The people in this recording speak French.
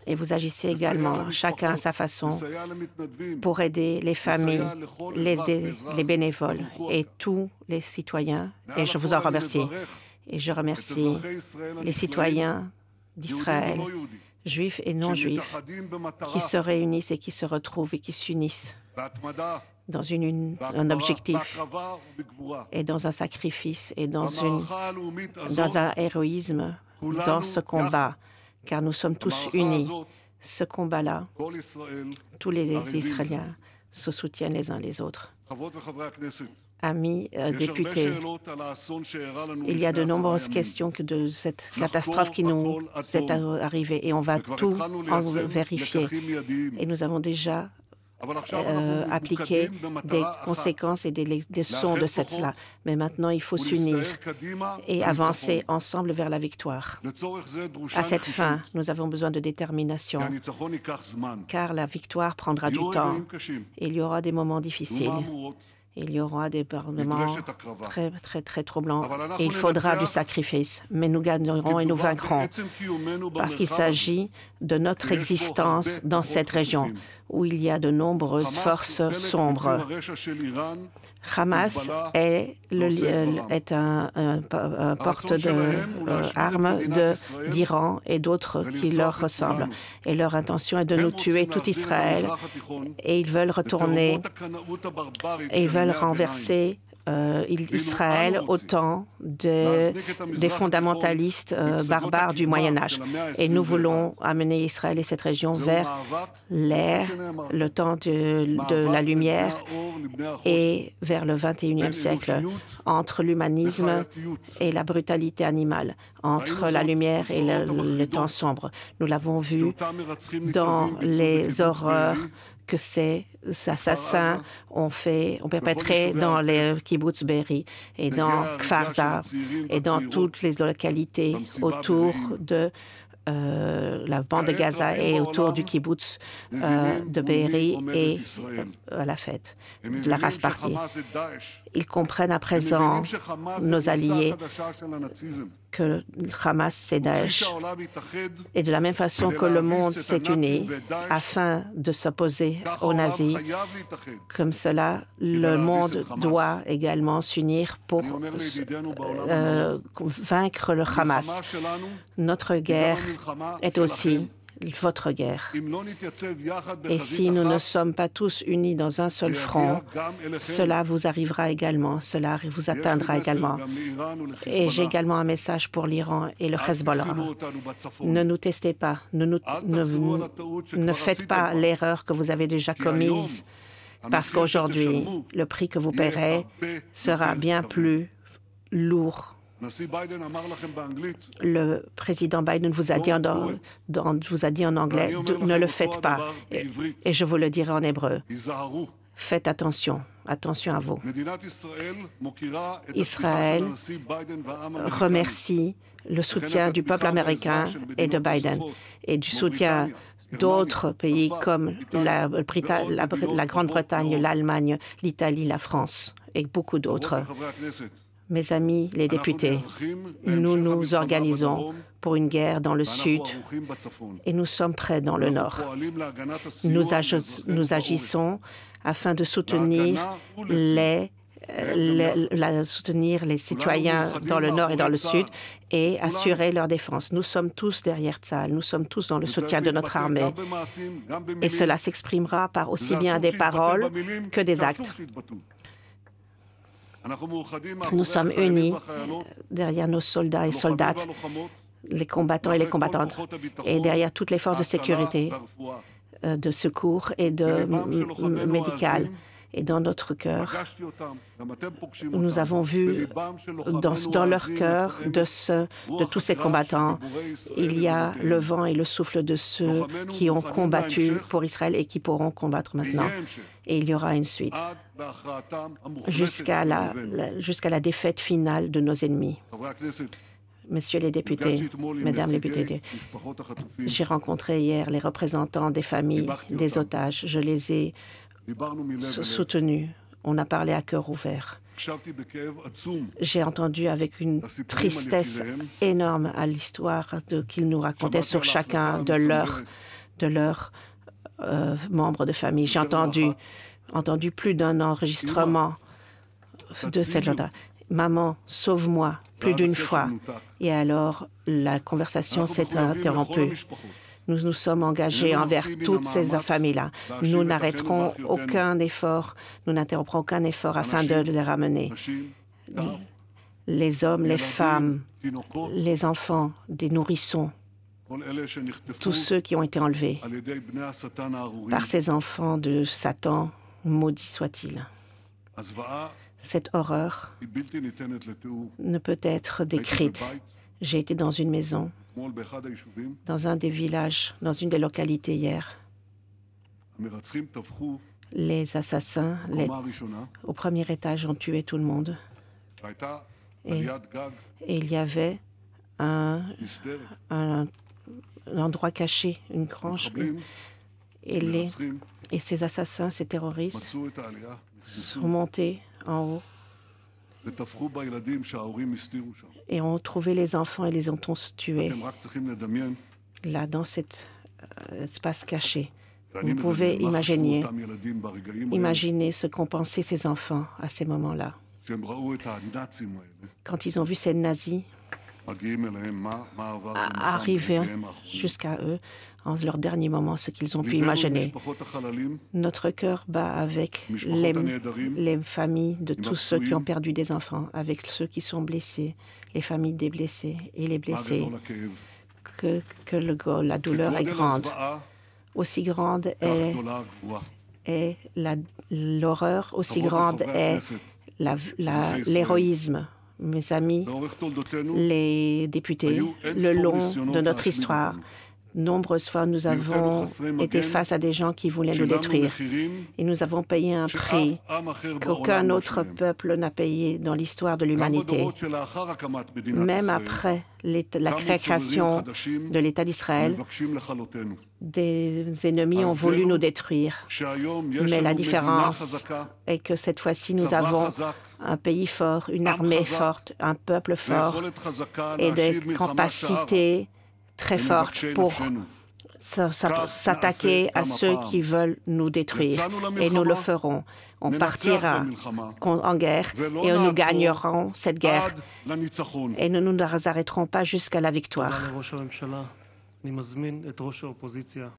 Et vous agissez également, chacun à sa façon, pour aider les familles, les bénévoles et tous les citoyens. Et je vous en remercie. Et je remercie les citoyens d'Israël, juifs et non-juifs, qui se réunissent et qui se retrouvent et qui s'unissent dans un objectif et dans un sacrifice et dans un héroïsme dans ce combat, car nous sommes tous unis. Ce combat-là, tous les Israéliens se soutiennent les uns les autres. Amis députés, il y a de nombreuses questions de cette catastrophe qui nous est arrivée et on va tout en vérifier. Et nous avons déjà appliquer des conséquences et des leçons de cela. Mais maintenant, il faut s'unir et avancer ensemble vers la victoire. À cette fin, nous avons besoin de détermination, car la victoire prendra du temps. Il y aura des moments difficiles. Il y aura des moments très, très, très troublants. Et il faudra du sacrifice. Mais nous gagnerons et nous vaincrons. Parce qu'il s'agit de notre existence dans cette région où il y a de nombreuses forces sombres. Hamas est un porte d'armes d'Iran et d'autres qui leur ressemblent. Et leur intention est de nous tuer, tout Israël. Et ils veulent retourner et ils veulent renverser Israël au temps des fondamentalistes barbares du Moyen-Âge. Et nous voulons amener Israël et cette région vers l'ère, le temps de la lumière et vers le XXIe siècle, entre l'humanisme et la brutalité animale, entre la lumière et le temps sombre. Nous l'avons vu dans les horreurs que ces assassins ont perpétré dans les kibbutz Be'eri et dans Kfar Aza et dans toutes les localités autour de la bande de Gaza et autour du kibbutz de Be'eri et à la fête de la Raf Party. Ils comprennent à présent, nos alliés, que Hamas, c'est Daesh. Et de la même façon que le monde s'est uni afin de s'opposer aux nazis, comme cela, le monde doit également s'unir pour vaincre le Hamas. Notre guerre est aussi votre guerre. Et si nous ne sommes pas tous unis dans un seul front, cela vous arrivera également, cela vous atteindra également. Et j'ai également un message pour l'Iran et le Hezbollah. Ne nous testez pas, ne faites pas l'erreur que vous avez déjà commise, parce qu'aujourd'hui, le prix que vous paierez sera bien plus lourd. Le président Biden vous a dit en anglais, ne le faites pas. Et je vous le dirai en hébreu. Faites attention, attention à vous. Israël remercie le soutien du peuple américain et de Biden et du soutien d'autres pays comme la Grande-Bretagne, l'Allemagne, l'Italie, la France et beaucoup d'autres. Mes amis, les députés, nous nous organisons pour une guerre dans le Sud et nous sommes prêts dans le Nord. Nous agissons afin de soutenir soutenir les citoyens dans le Nord et dans le Sud et assurer leur défense. Nous sommes tous derrière Tsahal, nous sommes tous dans le soutien de notre armée. Et cela s'exprimera par aussi bien des paroles que des actes. Nous sommes unis derrière nos soldats et soldates, les combattants et les combattantes, et derrière toutes les forces de sécurité, de secours et de médicales. Et dans notre cœur, nous avons vu dans leur cœur de tous ces combattants, il y a le vent et le souffle de ceux qui ont combattu pour Israël et qui pourront combattre maintenant. Et il y aura une suite jusqu'à la défaite finale de nos ennemis. Messieurs les députés, Mesdames les députés, j'ai rencontré hier les représentants des familles des otages. Je les ai soutenus. On a parlé à cœur ouvert. J'ai entendu avec une tristesse énorme à l'histoire qu'ils nous racontaient sur chacun de leurs membres de famille. J'ai entendu plus d'un enregistrement de celle-là. Maman, sauve-moi, plus d'une fois. Et alors, la conversation s'est interrompue. Nous nous sommes engagés envers toutes ces familles-là. Nous n'arrêterons aucun effort, nous n'interromprons aucun effort afin de les ramener. Les hommes, les femmes, les enfants, des nourrissons, tous ceux qui ont été enlevés par ces enfants de Satan, maudit soit-il. Cette horreur ne peut être décrite. J'ai été dans une maison, dans un des villages, dans une des localités hier. Les assassins, au premier étage, ont tué tout le monde. Et il y avait un endroit caché, une grange. Et ces assassins, ces terroristes, sont montés en haut et ont trouvé les enfants et les ont tous tués là dans cet espace caché. Vous pouvez imaginer ce qu'ont pensé ces enfants à ces moments-là. Quand ils ont vu ces nazis arriver jusqu'à eux, en leur dernier moment, ce qu'ils ont pu imaginer. Notre cœur bat avec les familles de tous ceux qui ont perdu des enfants, avec ceux qui sont blessés, les familles des blessés et les blessés. La douleur est grande. Aussi grande est l'horreur, aussi grande est l'héroïsme. Mes amis, les députés, le long de notre histoire, nombreuses fois, nous avons été face à des gens qui voulaient nous détruire. Et nous avons payé un prix qu'aucun autre peuple n'a payé dans l'histoire de l'humanité. Même après la création de l'État d'Israël, des ennemis ont voulu nous détruire. Mais la différence est que cette fois-ci, nous avons un pays fort, une armée forte, un peuple fort et des capacités très forte pour s'attaquer à ceux qui veulent nous détruire. Et nous le ferons. On partira en guerre et nous gagnerons cette guerre. Et nous ne nous arrêterons pas jusqu'à la victoire.